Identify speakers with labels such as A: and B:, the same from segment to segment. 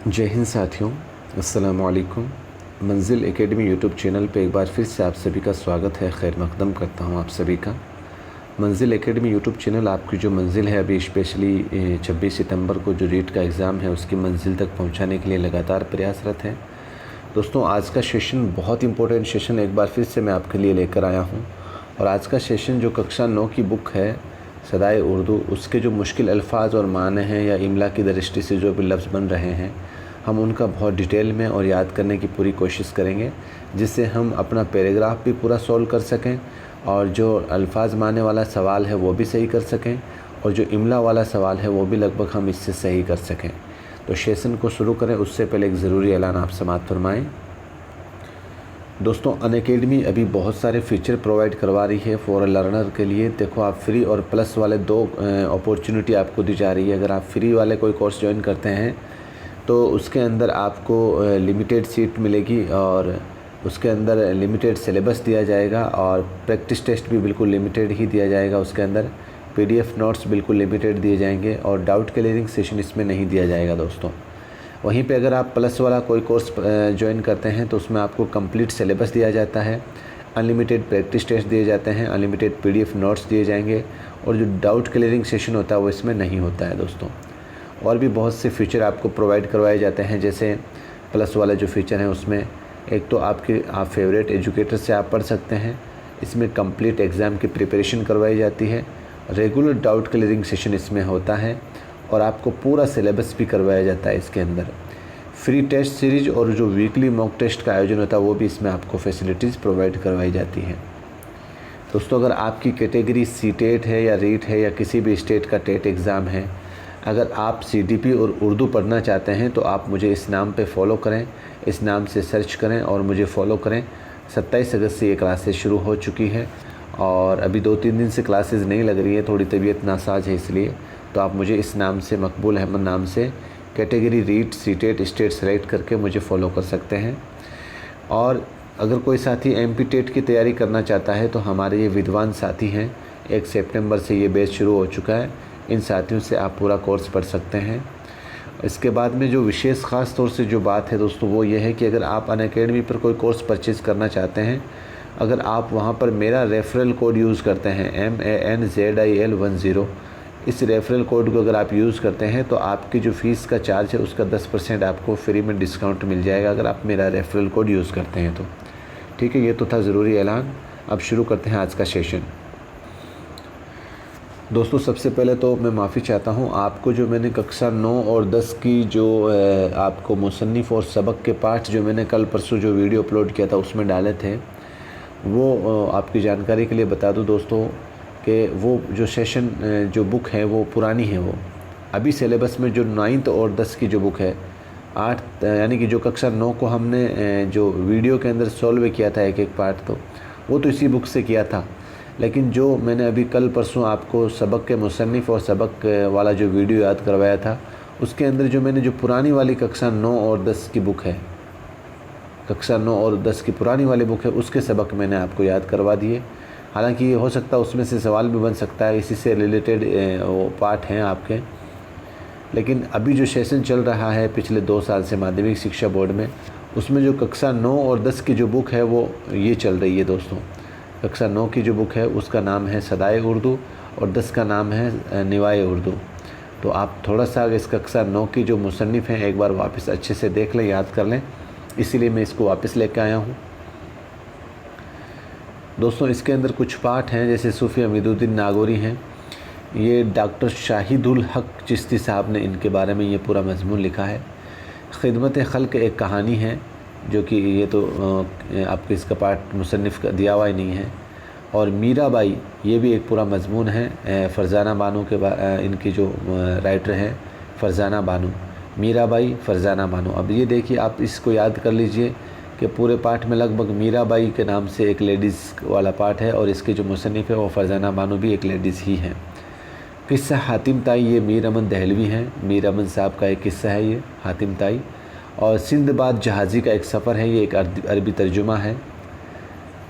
A: जय हिंद साथियों, अस्सलाम वालेकुम। मंजिल एकेडमी यूट्यूब चैनल पे एक बार फिर से आप सभी का स्वागत है। खैर मकदम करता हूँ आप सभी का। मंजिल एकेडमी यूट्यूब चैनल आपकी जो मंजिल है अभी स्पेशली 26 सितंबर को जो रीट का एग्ज़ाम है उसकी मंजिल तक पहुँचाने के लिए लगातार प्रयासरत है। दोस्तों आज का सेशन बहुत इंपॉर्टेंट सेशन एक बार फिर से मैं आपके लिए लेकर आया हूँ। और आज का सेशन जो कक्षा 9 की बुक है सदाए उर्दू, उसके जो मुश्किल अल्फाज और माने हैं या इमला की दृष्टि से जो भी लफ्ज़ बन रहे हैं हम उनका बहुत डिटेल में और याद करने की पूरी कोशिश करेंगे, जिससे हम अपना पैराग्राफ भी पूरा सॉल्व कर सकें और जो अल्फाज माने वाला सवाल है वो भी सही कर सकें और जो इमला वाला सवाल है वो भी लगभग हम इससे सही कर सकें। तो सेशन को शुरू करें उससे पहले एक ज़रूरी ऐलान आप समाअत फरमाएँ। दोस्तों अनअकैडमी अभी बहुत सारे फ़ीचर प्रोवाइड करवा रही है फॉर लर्नर के लिए। देखो आप फ्री और प्लस वाले दो अपॉर्चुनिटी आपको दी जा रही है। अगर आप फ्री वाले कोई कोर्स ज्वाइन करते हैं तो उसके अंदर आपको लिमिटेड सीट मिलेगी और उसके अंदर लिमिटेड सिलेबस दिया जाएगा और प्रैक्टिस टेस्ट भी बिल्कुल लिमिटेड ही दिया जाएगा। उसके अंदर PDF नोट्स बिल्कुल लिमिटेड दिए जाएंगे और डाउट क्लियरिंग सेशन इसमें नहीं दिया जाएगा दोस्तों। वहीं पे अगर आप प्लस वाला कोई कोर्स ज्वाइन करते हैं तो उसमें आपको कंप्लीट सिलेबस दिया जाता है, अनलिमिटेड प्रैक्टिस टेस्ट दिए जाते हैं, अनलिमिटेड PDF नोट्स दिए जाएंगे और जो डाउट क्लियरिंग सेशन होता है वो इसमें नहीं होता है दोस्तों। और भी बहुत से फ़ीचर आपको प्रोवाइड करवाए जाते हैं, जैसे प्लस वाला जो फ़ीचर है उसमें एक तो आप फेवरेट एजुकेटर से आप पढ़ सकते हैं। इसमें कंप्लीट एग्ज़ाम की प्रिपरेशन करवाई जाती है, रेगुलर डाउट क्लियरिंग सेशन इसमें होता है और आपको पूरा सिलेबस भी करवाया जाता है। इसके अंदर फ्री टेस्ट सीरीज और जो वीकली मॉक टेस्ट का आयोजन होता है वो भी इसमें आपको फैसिलिटीज़ प्रोवाइड करवाई जाती हैं। दोस्तों अगर आपकी कैटेगरी सीटेट है या रीट है या किसी भी स्टेट का टेट एग्ज़ाम है, अगर आप CDP और उर्दू पढ़ना चाहते हैं तो आप मुझे इस नाम पे फॉलो करें, इस नाम से सर्च करें और मुझे फॉलो करें। 27 अगस्त से ये क्लासेस शुरू हो चुकी है और अभी 2-3 दिन से क्लासेस नहीं लग रही है, थोड़ी तबीयत नासाज है इसलिए। तो आप मुझे इस नाम से मकबूल अहमद नाम से category REET CTET state select करके मुझे फॉलो कर सकते हैं। और अगर कोई साथी MP टेट की तैयारी करना चाहता है तो हमारे ये विद्वान साथी हैं, 1 सितंबर से ये बैच शुरू हो चुका है। इन साथियों से आप पूरा कोर्स पढ़ सकते हैं। इसके बाद में जो विशेष ख़ास तौर से जो बात है दोस्तों वो ये है कि अगर आप अनअकैडमी पर कोई कोर्स परचेज़ करना चाहते हैं, अगर आप वहाँ पर मेरा रेफरल कोड यूज़ करते हैं MANZIL10, इस रेफरल कोड को अगर आप यूज़ करते हैं तो आपकी जो फ़ीस का चार्ज है उसका 10% आपको फ्री में डिस्काउंट मिल जाएगा अगर आप मेरा रेफरल कोड यूज़ करते हैं तो। ठीक है, ये तो था ज़रूरी ऐलान। अब शुरू करते हैं आज का सेशन। दोस्तों सबसे पहले तो मैं माफ़ी चाहता हूँ, आपको जो मैंने कक्षा 9 और 10 की जो आपको मुसन्निफ़ और सबक के पाठ जो मैंने कल परसों जो वीडियो अपलोड किया था उसमें डाले थे, वो आपकी जानकारी के लिए बता दूँ दोस्तों कि वो जो सेशन जो बुक है वो पुरानी है। वो अभी सिलेबस में जो 9th और 10 की जो बुक है 8 यानी कि जो कक्षा 9 को हमने जो वीडियो के अंदर सॉल्व किया था एक एक पार्ट, तो वो तो इसी बुक से किया था। लेकिन जो मैंने अभी कल परसों आपको सबक के मुसन्निफ़ और सबक वाला जो वीडियो याद करवाया था उसके अंदर जो मैंने जो पुरानी वाली कक्षा 9 और 10 की बुक है, कक्षा 9 और 10 की पुरानी वाली बुक है, उसके सबक मैंने आपको याद करवा दिए। हालांकि ये हो सकता है उसमें से सवाल भी बन सकता है, इसी से रिलेटेड वो पार्ट हैं आपके। लेकिन अभी जो सेशन चल रहा है पिछले 2 साल से माध्यमिक शिक्षा बोर्ड में, उसमें जो कक्षा 9 और 10 की जो बुक है वो ये चल रही है दोस्तों। कक्षा 9 की जो बुक है उसका नाम है सदाए उर्दू और 10 का नाम है निवाए उर्दू। तो आप थोड़ा सा इस कक्षा 9 की जो मुसन्निफ़ हैं एक बार वापस अच्छे से देख लें, याद कर लें, इसीलिए मैं इसको वापस लेकर आया हूँ दोस्तों। इसके अंदर कुछ पाठ हैं, जैसे सूफ़ी हमीदुद्दीन नागौरी हैं, ये डॉक्टर शाहिदुल हक चिश्ती साहब ने इनके बारे में ये पूरा मजमून लिखा है। खिदमत खल्क़ एक कहानी है जो कि ये तो आपके इसका पाठ मुसन्निफ़ का दिया हुआ ही नहीं है। और मीराबाई ये भी एक पूरा मजमून है, फ़रज़ाना बानो के इनकी जो राइटर हैं फ़रज़ाना बानो, मीराबाई फ़रज़ाना बानो। अब ये देखिए आप इसको याद कर लीजिए कि पूरे पाठ में लगभग मीराबाई के नाम से एक लेडीज़ वाला पाठ है और इसके जो मुसन्निफ़ है वो फ़रज़ाना बानो भी एक लेडीज़ ही हैं। किस्सा हातिम ताई, ये मीर अमन दहलवी हैं, मीर अमन साहब का एक किस्सा है ये हातिम ताई। और सिंदबाद जहाज़ी का एक सफ़र है, ये एक अरबी तर्जुमा है।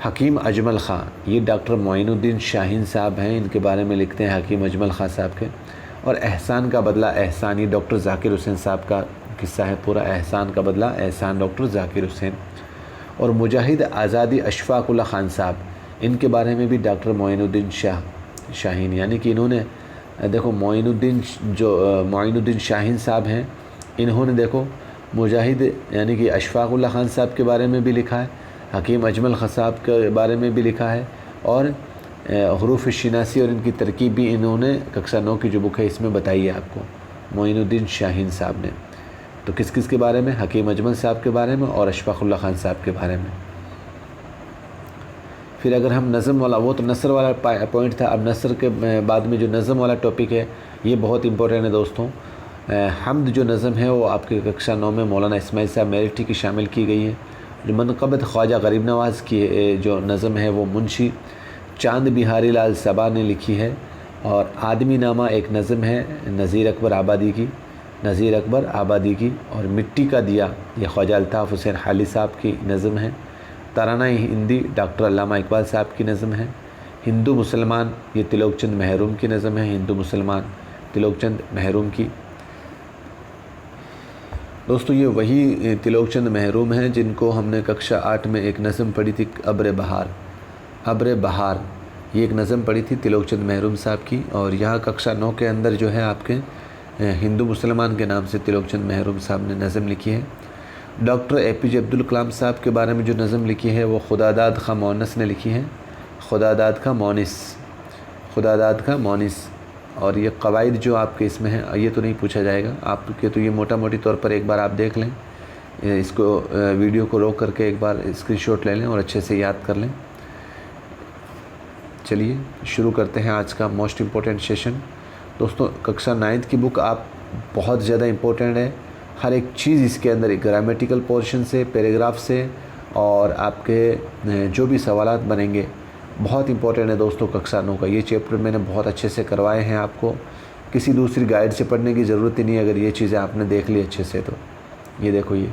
A: हकीम अजमल ख़ां, ये डॉक्टर मोइनुद्दीन शाहीन साहब हैं, इनके बारे में लिखते हैं हकीम अजमल ख़ां साहब के। और एहसान का बदला एहसान, ये डॉक्टर ज़ाकिर हुसैन साहब का किस्सा है पूरा, एहसान का बदला एहसान, डॉक्टर जाकिर हुसैन। और मुजाहिद आज़ादी अशफाकुल्ला ख़ान साहब, इनके बारे में भी डॉक्टर मोइनुद्दीन शाहीन, यानी कि इन्होंने देखो मोइनुद्दीन शाहीन साहब हैं, इन्होंने देखो मुजाहिद यानी कि अशफाकुल्ला ख़ान साहब के बारे में भी लिखा है, हकीम अजमल ख़ान साहब के बारे में भी लिखा है, और हरूफ शिनासी और इनकी तरकीब भी इन्होंने कक्षा 9 की जो बुक है इसमें बताई है आपको, मोइनुद्दीन शाहीन साहब ने। तो किस किस के बारे में? हकीम अजमल साहब के बारे में और अशफाकुल्ला ख़ान साहब के बारे में। फिर अगर हम नज़म वाला, वो तो नसर वाला पॉइंट था, अब नसर के बाद में जो नज़म वाला टॉपिक है ये बहुत इंपॉर्टेंट है दोस्तों। हम्द जो नज़म है वो आपके कक्षा 9 में मौलाना इस्माइल साहब मेरठी की शामिल की गई है। जो मनक़बत ख्वाजा गरीब नवाज़ की जो नज़म है वो मुंशी चांद बिहारी लाल सबा ने लिखी है। और आदमी नामा एक नज़म है नज़ीर अकबर आबादी की। और मिट्टी का दिया ये ख्वाजा अल्ताफ़ हुसैन हाली साहब की नज़म है। तराना हिंदी डॉक्टर अल्लामा इकबाल साहब की नज़म है। हिंदू मुसलमान ये तिलोकचंद महरूम की नज़म है, हिंदू मुसलमान तिलोकचंद महरूम की। दोस्तों ये वही तिलोकचंद महरूम हैं जिनको हमने कक्षा 8 में एक नज़म पढ़ी थी, अब्र बहार, ये एक नज़म पढ़ी थी तिलोकचंद महरूम साहब की। और यहाँ कक्षा 9 के अंदर जो है आपके हिंदू मुसलमान के नाम से तिलोकचंद महरूम साहब ने नज़म लिखी है। डॉक्टर APJ अब्दुल कलाम साहब के बारे में जो नज़म लिखी है वो खुदादाद खां मोनिस ने लिखी है, खुदादाद खां मोनिस। और ये क़वाइद जो आपके इसमें है ये तो नहीं पूछा जाएगा आपके, तो ये मोटा मोटी तौर पर एक बार आप देख लें, इसको वीडियो को रोक करके एक बार स्क्रीनशॉट ले लें और अच्छे से याद कर लें। चलिए शुरू करते हैं आज का मोस्ट इम्पोर्टेंट सेशन। दोस्तों कक्षा 9 की बुक आप बहुत ज़्यादा इम्पोर्टेंट है, हर एक चीज़ इसके अंदर ग्रामेटिकल पोर्शन से, पैराग्राफ से, और आपके जो भी सवालात बनेंगे बहुत इंपॉर्टेंट है दोस्तों। कक्षा 9 का ये चैप्टर मैंने बहुत अच्छे से करवाए हैं, आपको किसी दूसरी गाइड से पढ़ने की ज़रूरत ही नहीं अगर ये चीज़ें आपने देख ली अच्छे से। तो ये देखो, ये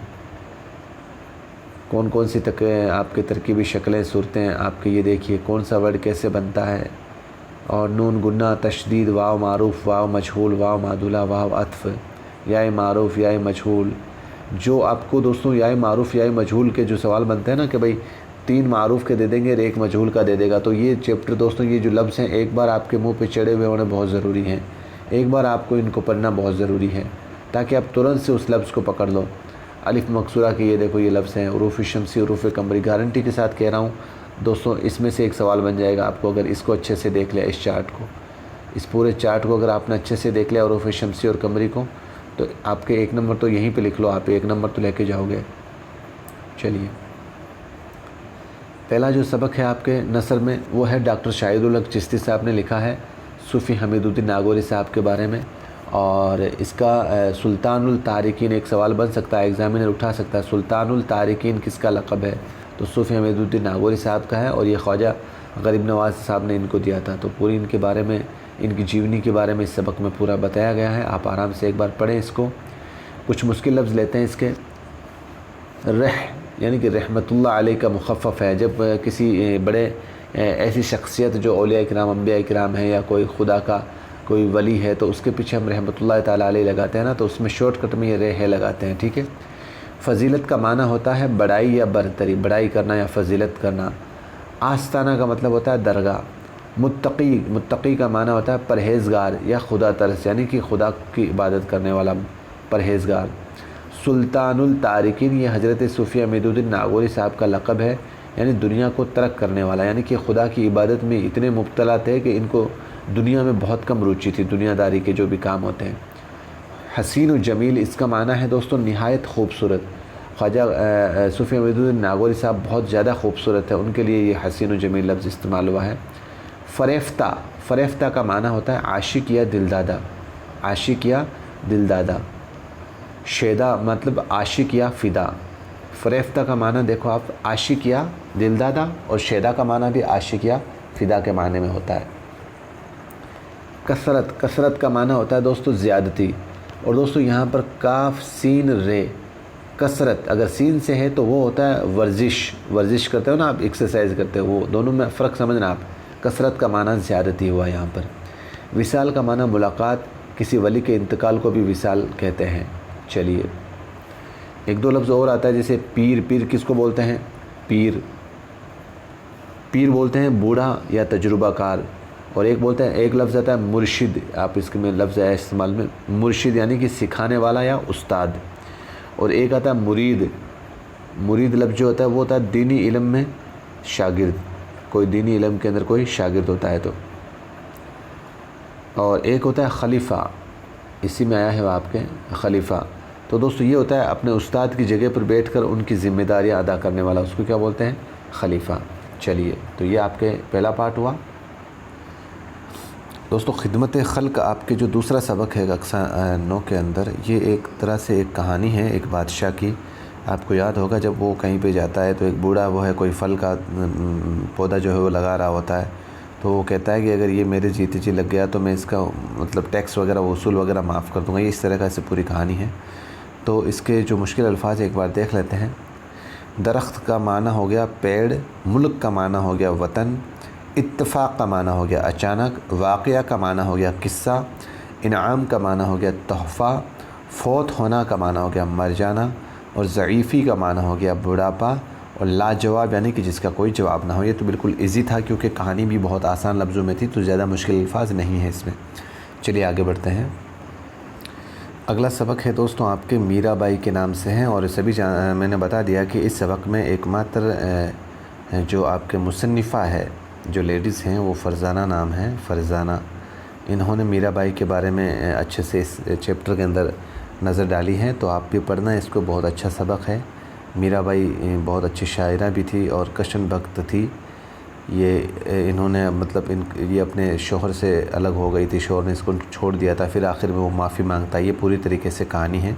A: कौन कौन सी आपके तरकीबी शक्लें सूरतें आपके, ये देखिए कौन सा वर्ड कैसे बनता है, और नून गुन्ना तशदीद, वाव मारूफ, वाव मजहूल, वाव मादुला, वाव अत्फ, या मारूफ, या मजहूल। जो आपको दोस्तों या मारूफ या मजहूल के जो सवाल बनते हैं ना कि भाई 3 मारूफ के दे देंगे और 1 मजहूल का दे देगा, तो ये चैप्टर दोस्तों ये जो लफ्ज़ हैं एक बार आपके मुंह पे चढ़े हुए होने बहुत ज़रूरी हैं, एक बार आपको इनको पढ़ना बहुत ज़रूरी है ताकि आप तुरंत से उस लफ्ज़ को पकड़ लो। अलिफ मकसूरा के ये देखो ये लफ्ज़ हैं, उरूफ़ शमसी, उरूफ़ कमरी, गारंटी के साथ कह रहा हूँ दोस्तों इसमें से एक सवाल बन जाएगा आपको अगर इसको अच्छे से देख लिया, इस चार्ट को, इस पूरे चार्ट को अगर आपने अच्छे से देख लिया उरूफ़ शमसी और कमरी को, तो आपके 1 नंबर तो यहीं पे लिख लो, आप 1 नंबर तो लेके जाओगे। चलिए पहला जो सबक है आपके नसर में वो है डॉक्टर शाहिदुल हक चिश्ती साहब ने लिखा है सूफ़ी हमीदुद्दीन नागौरी साहब के बारे में। और इसका सुल्तानुल तारिकीन एक सवाल बन सकता है, एग्ज़ामिनर उठा सकता है, सुल्तानुल तारिकीन किसका लक़ब है? तो सूफ़ी हमीदुद्दीन नागौरी साहब का है, और ये ख्वाजा गरीब नवाज़ साहब ने इनको दिया था। तो पूरी इनके बारे में, इनकी जीवनी के बारे में इस सबक में पूरा बताया गया है, आप आराम से एक बार पढ़ें इसको। कुछ मुश्किल लफ्ज़ लेते हैं इसके। यानी कि रहमतुल्लाह अलैह का मुखफ़फ़ है, जब किसी बड़े ऐसी शख्सियत जो औलिया इकराम, अंबिया इकराम है, या कोई खुदा का कोई वली है, तो उसके पीछे हम रहमतुल्लाह ताला अलैह लगाते हैं ना, तो उसमें शॉर्टकट में ये रह लगाते हैं, ठीक है। फ़जीलत का माना होता है बड़ाई या बरतरी, बड़ाई करना या फ़जीलत करना। आस्ताना का मतलब होता है दरगाह। मुत्तकी का माना होता है परहेज़गार या खुदा तरस, यानी कि खुदा की इबादत करने वाला परहेज़गार। सुल्तानुल तारिकीन ये हज़रत सूफ़ी हमीदुद्दीन नागौरी साहब का लक़ब है, यानी दुनिया को तर्क करने वाला, यानी कि खुदा की इबादत में इतने मुब्तला थे कि इनको दुनिया में बहुत कम रुचि थी, दुनियादारी के जो भी काम होते हैं। हसीन व जमील इसका माना है दोस्तों नहायत खूबसूरत। ख्वाजा सूफ़ी हमीदुद्दीन नागौरी साहब बहुत ज़्यादा खूबसूरत है, उनके लिए ये हसीन व जमील लफ्ज़ इस्तेमाल हुआ है। फ़रेफ्ता का माना होता है आशिक या दिलदादा, आशिक या दिलदादा। शेदा मतलब आशिक या फ़िदा। फ़रेफ्ता का माना देखो आप आशिक या दिलदादा, और शेदा का माना भी आशिक या फ़िदा के माने में होता है। कसरत का माना होता है दोस्तों ज़्यादती। और दोस्तों यहाँ पर काफ सीन रे, कसरत अगर सीन से है तो वो होता है वर्जिश करते हो ना आप, एक्सरसाइज करते हो, वो दोनों में फ़र्क समझना आप। कसरत का माना ज़्यादती हुआ यहाँ पर। विसाल का माना मुलाकात, किसी वली के इंतकाल को भी विसाल कहते हैं। चलिए एक दो लफ्ज़ और आता है, जैसे पीर। पीर किसको बोलते हैं? पीर, पीर बोलते हैं बूढ़ा या तजुर्बाकार। और एक बोलते हैं, एक लफ्ज़ आता है मुर्शिद, आप इसके में लफ्ज़ है इस्तेमाल में, मुर्शिद यानी कि सिखाने वाला या उस्ताद। और एक आता है मुरीद। मुरीद लफ्ज़ जो होता है वो होता है दीनी इल्म में शागिर्द, कोई दीनी इल्म के अंदर कोई शागिर्द होता है तो। और एक होता है खलीफ़ा, इसी में आया है वो आपके खलीफ़ा। तो दोस्तों ये होता है अपने उस्ताद की जगह पर बैठकर उनकी ज़िम्मेदारियाँ अदा करने वाला, उसको क्या बोलते हैं? खलीफ़ा। चलिए, तो ये आपके पहला पार्ट हुआ। दोस्तों खिदमत खल्क आपके जो दूसरा सबक है कक्षा 9 के अंदर, ये एक तरह से एक कहानी है एक बादशाह की। आपको याद होगा जब वो कहीं पे जाता है तो एक बूढ़ा वो है कोई फल का पौधा जो है वो लगा रहा होता है। तो वो कहता है कि अगर ये मेरे जीते जी लग गया तो मैं इसका मतलब टैक्स वगैरह वसूल वगैरह माफ़ कर दूँगा। ये इस तरह का से पूरी कहानी है। तो इसके जो मुश्किल अल्फाज एक बार देख लेते हैं। दरख्त का माना हो गया पेड़, मुल्क का माना हो गया वतन, इत्तफ़ाक़ का माना हो गया अचानक, वाक़या का माना हो गया किस्सा, इनाम का माना हो गया तोहफ़ा, फ़ौत होना का माना हो गया मर जाना, और ज़ईफ़ी का माना हो गया बुढ़ापा, और लाजवाब यानी कि जिसका कोई जवाब ना हो। ये तो बिल्कुल इजी था क्योंकि कहानी भी बहुत आसान लफ्ज़ों में थी, तो ज़्यादा मुश्किल अल्फाज नहीं है इसमें। चलिए आगे बढ़ते हैं। अगला सबक है दोस्तों आपके मीराबाई के नाम से हैं। और सभी मैंने बता दिया कि इस सबक में एकमात्र जो आपके मुसन्निफ़ा है जो लेडीज़ हैं वो फ़रज़ाना नाम है, फ़रज़ाना। इन्होंने मीराबाई के बारे में अच्छे से इस चैप्टर के अंदर नज़र डाली है, तो आप भी पढ़ना, इसको बहुत अच्छा सबक है। मीराबाई बहुत अच्छी शायरा भी थी और कशन भक्त थी। ये इन्होंने मतलब ये अपने शोहर से अलग हो गई थी, शोहर ने इसको छोड़ दिया था, फिर आखिर में वो माफ़ी मांगता है। ये पूरी तरीके से कहानी है।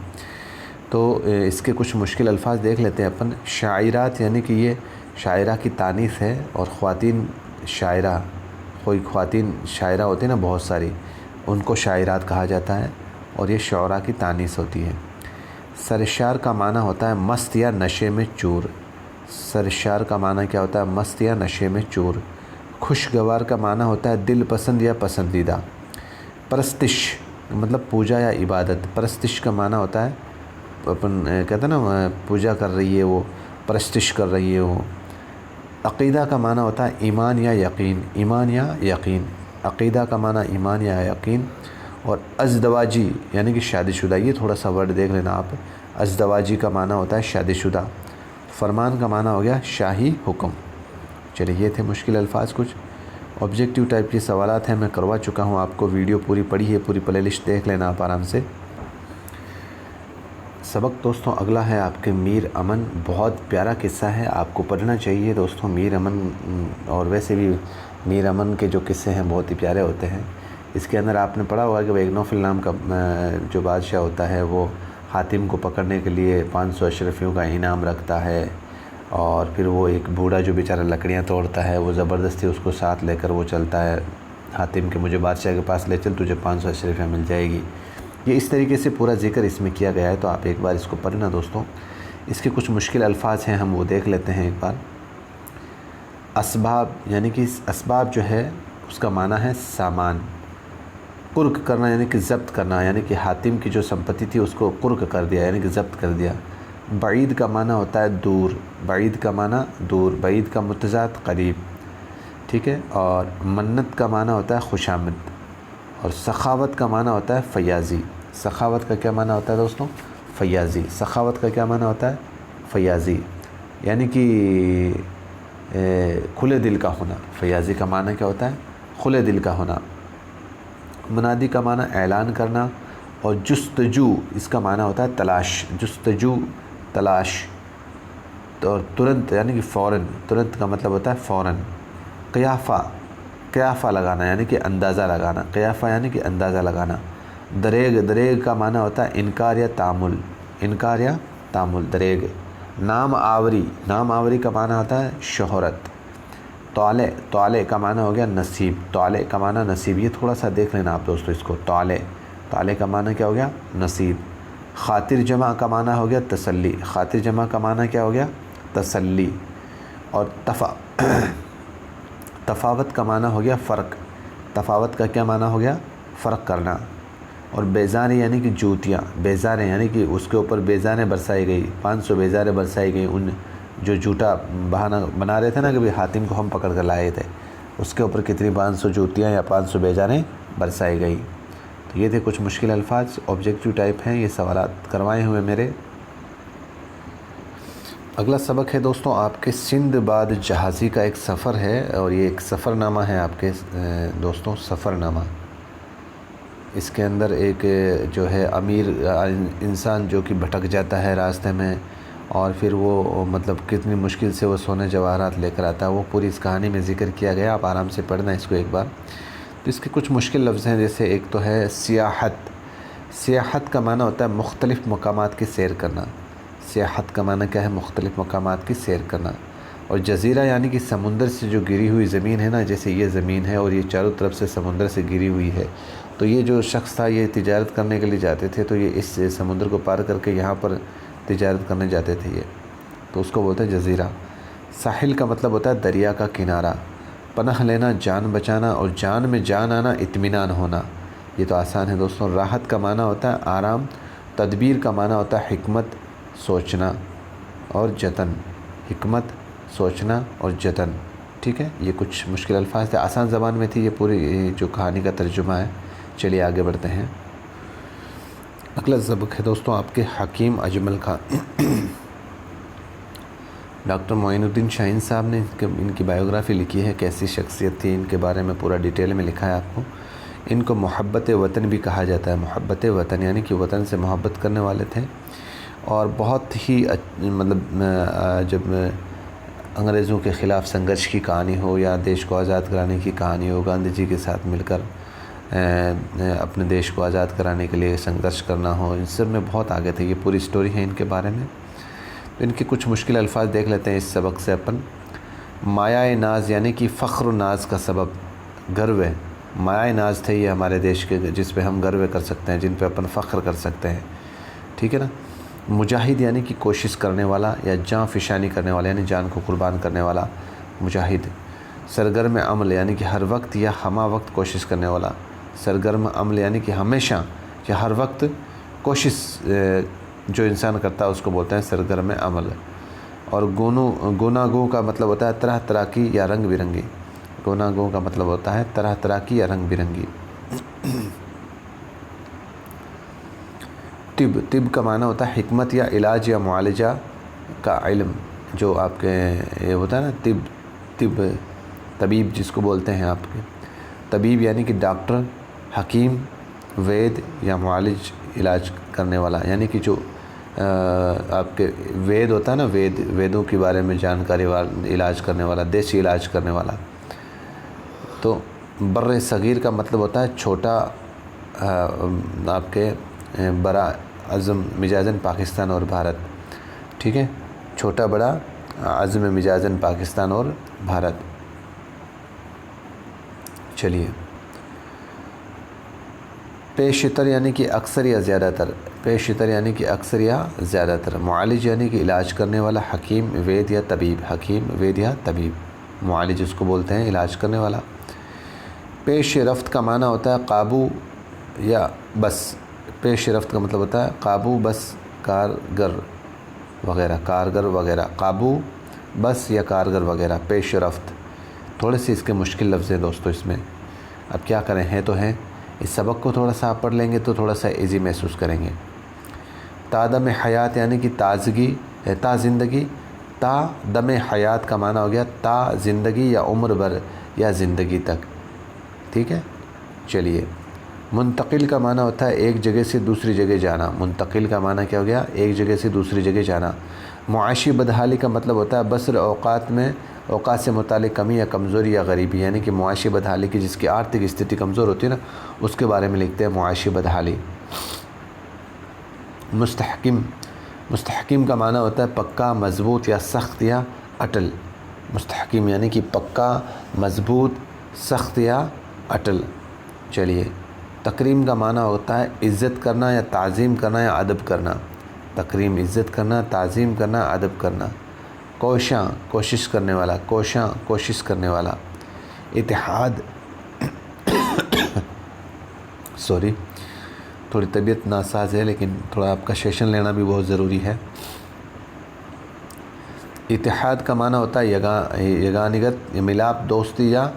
A: तो इसके कुछ मुश्किल अल्फाज देख लेते हैं अपन। शायरात यानी कि ये शायरा की तानीफ़ है, और ख़वातीन शायरा, कोई ख़वातीन शायरा होती है ना बहुत सारी, उनको शायरात कहा जाता है, और ये शौरा की तानीस होती है। सरशार का माना होता है मस्त या नशे में चूर। सरशार का माना क्या होता है? मस्त या नशे में चूर। खुशगवार का माना होता है दिल पसंद या पसंदीदा। परस्तिश मतलब पूजा या इबादत। परस्तिश का माना होता है अपन कहते हैं ना पूजा कर रही है वो, परस्तिश कर रही है वो। अक़ीदा का माना होता है ईमान या यकीन। ईमान या यकीन, अक़ीदा का माना ईमान या यकीन। और अज़दवाजी यानी कि शादीशुदा, ये थोड़ा सा वर्ड देख लेना आप। अज़दवाजी का माना होता है शादीशुदा। फ़रमान का माना हो गया शाही हुक्म। चलिए ये थे मुश्किल अल्फाज कुछ। ऑब्जेक्टिव टाइप के सवालात हैं, मैं करवा चुका हूँ आपको, वीडियो पूरी पड़ी है, पूरी प्लेलिस्ट देख लेना आप आराम से। सबक दोस्तों अगला है आपके मीर अमन। बहुत प्यारा किस्सा है, आपको पढ़ना चाहिए दोस्तों मीर अमन। और वैसे भी मीर अमन के जो किस्से हैं बहुत ही प्यारे होते हैं। इसके अंदर आपने पढ़ा होगा कि एक नौफल नाम का जो बादशाह होता है वो हातिम को पकड़ने के लिए 500 अशरफियों का इनाम रखता है। और फिर वो एक बूढ़ा जो बेचारा लकड़ियाँ तोड़ता है, वो ज़बरदस्ती उसको साथ लेकर वो चलता है हातिम के, मुझे बादशाह के पास ले चल, तुझे 500 अशरफियाँ मिल जाएगी। ये इस तरीके से पूरा ज़िक्र इसमें किया गया है, तो आप एक बार इसको पढ़ना दोस्तों। इसके कुछ मुश्किल अल्फाज हैं, हम वो देख लेते हैं एक बार। असबाब यानी कि असबाब जो है उसका माना है सामान। कुर्क करना यानी कि ज़ब्त करना, यानी कि हातिम की जो संपत्ति थी उसको कुर्क कर दिया यानी कि ज़ब्त कर दिया। बईद का माना होता है दूर। बईद का माना दूर, बईद का मुतज़ाद करीब, ठीक है। और मन्नत का माना होता है खुशामद। और सखावत का माना होता है फ़याज़ी। सखावत का क्या माना होता है दोस्तों? फ़याज़ी। सखावत का क्या माना होता है? फ़याज़ी, यानी कि खुले दिल का होना। फ़याज़ी का माना क्या होता है? खुले दिल का होना। मुनादी का माना ऐलान करना। और जुस्तजू इसका माना होता है तलाश। जुस्तजू तलाश। तो तुरंत यानी कि फ़ौरन, तुरंत का मतलब होता है फ़ौरन। क़ियाफ़ा, क़ियाफ़ा लगाना यानी कि अंदाज़ा लगाना। क़ियाफ़ा यानी कि अंदाज़ा लगाना। दरेग, दरेग का माना होता है इनकार या तामुल। इनकार या तामुल, दरेग। नाम आवरी, नाम आवरी का माना होता है शोहरत। तौले, तौले का माना हो गया नसीब। तौले का माना नसीब, ये थोड़ा सा देख लेना आप दोस्तों इसको। तौले, तौले का माना क्या हो गया? नसीब। खातिर जमा का माना हो गया तसल्ली। खातिर जमा का माना क्या हो गया? तसल्ली। और तफावत का माना हो गया फ़र्क। तफावत का क्या माना हो गया? फ़र्क करना। और बेज़ारें यानी कि जूतियाँ, बेज़ारें यानी कि उसके ऊपर बेज़ारें बरसाई गई, 500 बेज़ारें बरसाई गई। उन जो जूता बहाना बना रहे थे ना कि भाई हातिम को हम पकड़ कर लाए थे, उसके ऊपर कितनी 500 जूतियाँ या 500 बेज़ारें बरसाई गई। तो ये थे कुछ मुश्किल अल्फाज, ऑब्जेक्टिव टाइप हैं, ये सवालात करवाए हुए मेरे। अगला सबक है दोस्तों आपके सिंदबाद जहाज़ी का एक सफ़र है, और ये एक सफ़रनामा है आपके दोस्तों, सफ़रनामा। इसके अंदर एक जो है अमीर इंसान जो कि भटक जाता है रास्ते में, और फिर वो मतलब कितनी मुश्किल से वो सोने जवाहरात लेकर आता है, वो पूरी इस कहानी में ज़िक्र किया गया। आप आराम से पढ़ना इसको एक बार। तो इसके कुछ मुश्किल लफ्ज़ हैं, जैसे एक तो है सियाहत। सियाहत का माना होता है मुख्तलिफ़ मकामात की सैर करना। सियाहत का माना क्या है? मुख्तलिफ़ मकामात की सैर करना। और जज़ीरा यानी कि समुंदर से जो गिरी हुई ज़मीन है ना, जैसे ये ज़मीन है और ये चारों तरफ से समुंदर से गिरी हुई है, तो ये जो शख्स था ये तिजारत करने के लिए जाते थे, तो ये इस समुंदर को पार करके यहाँ पर तिजारत करने जाते थे ये, तो उसको बोलते हैं जज़ीरा। साहिल का मतलब होता है दरिया का किनारा। पनाह लेना, जान बचाना, और जान में जान आना, इत्मीनान होना। ये तो आसान है दोस्तों। राहत का माना होता है आराम। तदबीर का माना होता है हिकमत, सोचना और जतन। हिकमत, सोचना और जतन। ठीक है, ये कुछ मुश्किल अल्फाज थे, आसान ज़बान में थी ये पूरी जो कहानी का तर्जुमा है। चलिए आगे बढ़ते हैं। अगला सबक है दोस्तों आपके हकीम अजमल खान। डॉक्टर मोइनुद्दीन शाहीन साहब ने इनकी बायोग्राफ़ी लिखी है, कैसी शख्सियत थी, इनके बारे में पूरा डिटेल में लिखा है आपको। इनको मोहब्बत वतन भी कहा जाता है। मोहब्बत वतन यानी कि वतन से मोहब्बत करने वाले थे, और बहुत ही मतलब जब अंग्रेज़ों के ख़िलाफ़ संघर्ष की कहानी हो या देश को आज़ाद कराने की कहानी हो, गांधी जी के साथ मिलकर अपने देश को आज़ाद कराने के लिए संघर्ष करना हो, इन सब में बहुत आगे थे। ये पूरी स्टोरी है इनके बारे में। तो इनके कुछ मुश्किल अल्फाज देख लेते हैं इस सबक से अपन। माया नाज यानी कि फ़ख्र नाज का सबब, गर्व है। माया नाज थे ये हमारे देश के, जिस पे हम गर्व कर सकते हैं, जिन पे अपन फ़ख्र कर सकते हैं। ठीक है ना। मुजाहिद यानी कि कोशिश करने वाला या जान फ़िशानी करने वाला, यानी जान को कुर्बान करने वाला मुजाहिद। सरगर्म अमल यानी कि हर वक्त या हमा वक्त कोशिश करने वाला। सरगर्म अमल यानी कि हमेशा या हर वक्त कोशिश जो इंसान करता है उसको बोलते हैं सरगर्म अमल। और गुनागो का मतलब होता है तरह तरह की या रंग बिरंगी। गुनागो का मतलब होता है तरह तरह की या रंग बिरंगी। तिब का माना होता है हिकमत या इलाज या मुआलजा का इल्म। जो आपके ये होता है ना तिब तबीब जिसको बोलते हैं आपके। तबीब यानी कि डॉक्टर, हकीम, वैद या मुआलिज इलाज करने वाला, यानी कि जो आपके वेद होता है ना, वेदों के बारे में जानकारी वाला, इलाज करने वाला, देसी इलाज करने वाला। तो बर्र सग़ीर का मतलब होता है छोटा, आपके बड़ा अज़म मिजाजन पाकिस्तान और भारत। ठीक है, छोटा बड़ा अज़म मिजाजन पाकिस्तान और भारत। चलिए, पेशतर यानी कि अक्सर या ज़्यादातर। पेशतर यानी कि अक्सर या ज़्यादातर। मुआलिज यानी कि इलाज करने वाला। हकीम, वैद या तबीब। हकीम, वैद या तबीब। मुआलिज उसको बोलते हैं इलाज करने वाला। पेश रफ्त का माना होता है काबू या बस। पेश रफ्त का मतलब होता है काबू, बस, कारगर वगैरह। कारगर वगैरह, काबू, बस या कारगर वगैरह। पेश रफ्त। थोड़े से इसके मुश्किल लफ्ज़ हैं दोस्तों इसमें, अब क्या करें, हैं तो हैं। इस सबक को थोड़ा सा आप पढ़ लेंगे तो थोड़ा सा इजी महसूस करेंगे। तादम हयात यानी कि ताज़गी, ता ज़िंदगी। ता दम हयात का माना हो गया ता ज़िंदगी या उम्र भर या ज़िंदगी तक। ठीक है। चलिए, मुंतकिल का माना होता है एक जगह से दूसरी जगह जाना। मुंतकिल का माना क्या हो गया? एक जगह से दूसरी जगह जाना। मुआशी बदहाली का मतलब होता है बसर औकात में औकात से मुतालिक कमी या कमज़ोरी या गरीबी, यानी कि मुआशी बदहाली की जिसकी आर्थिक स्थिति कमज़ोर होती है ना, उसके बारे में लिखते हैं मुआशी बदहाली। मुस्तहकिम। मुस्तहकिम का माना होता है पक्का, मज़बूत या सख्त या अटल। मुस्तहकिम यानी कि पक्का, मज़बूत, सख्त या अटल। चलिए, तकरीम का माना होता है इज़्ज़त करना या ताज़ीम करना या अदब करना। तकरीम, इज़्ज़त करना, ताज़ीम करना, अदब करना। कोशां, कोशिश करने वाला। कोशां, कोशिश करने वाला। इत्तेहाद थोड़ी तबीयत नासाज है, लेकिन थोड़ा आपका सेशन लेना भी बहुत ज़रूरी है। इत्तेहाद का माना होता है यगानिगत, मिलाप, दोस्ती या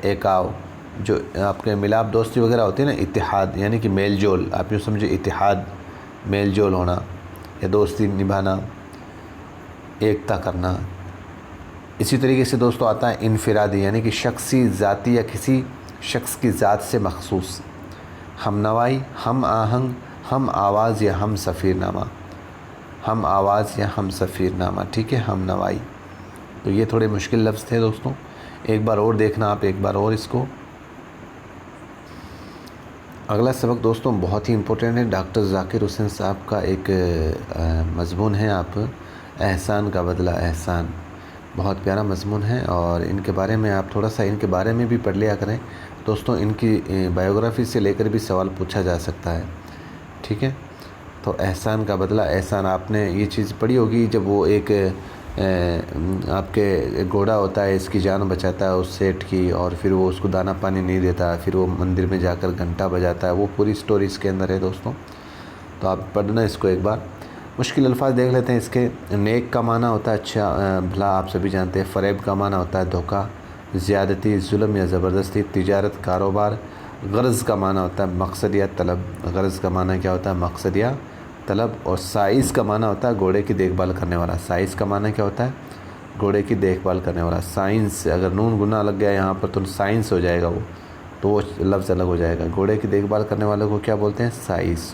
A: एकाव। जो आपके मिलाप दोस्ती वगैरह होती है ना, इत्तेहाद यानी कि मेल जोल, आप यूँ समझे इत्तेहाद मेल जोल होना या दोस्ती निभाना, एकता करना। इसी तरीके से दोस्तों आता है इनफिरादी, यानी कि शख्सी, ज़ाती या किसी शख्स की ज़ात से मखसूस। हम नवाई, हम आहंग, हम आवाज़ या हम सफ़ीरनामा। हम आवाज़ या हम सफ़ीरनामा, ठीक है, हम नवाई। तो ये थोड़े मुश्किल लफ्ज़ थे दोस्तों, एक बार और देखना आप, एक बार और इसको। अगला सबक दोस्तों बहुत ही इम्पोर्टेंट है, डॉक्टर ज़ाकिर हुसैन साहब का एक मज़मून है, आप एहसान का बदला एहसान। बहुत प्यारा मज़मून है और इनके बारे में आप थोड़ा सा इनके बारे में भी पढ़ लिया करें दोस्तों। इनकी बायोग्राफ़ी से लेकर भी सवाल पूछा जा सकता है, ठीक है। तो एहसान का बदला एहसान, आपने ये चीज़ पढ़ी होगी, जब वो एक आपके घोड़ा होता है, इसकी जान बचाता है उस सेठ की, और फिर वो उसको दाना पानी नहीं देता, फिर वो मंदिर में जाकर घंटा बजाता है, वो पूरी स्टोरी इसके अंदर है दोस्तों। तो आप पढ़ना इसको एक बार। मुश्किल अल्फाज देख लेते हैं इसके। नेक का माना होता है अच्छा भला, आप सभी जानते हैं। फ़रेब का माना होता है धोखा, ज़्यादती, जुल्म या ज़बरदस्ती। तिजारत, कारोबार। गर्ज़ का माना होता है मकसद या तलब। गर्ज़ का माना क्या होता है? मकसद या तलब। और साइज़ का माना होता है घोड़े की देखभाल करने वाला। साइज़ का माना क्या होता है? घोड़े की देखभाल करने वाला। साइंस, अगर नून गुना लग गया यहाँ पर तो साइंस हो जाएगा वो, तो वो लफ्ज़ अलग हो जाएगा। घोड़े की देखभाल करने वाले को क्या बोलते हैं? साइज़।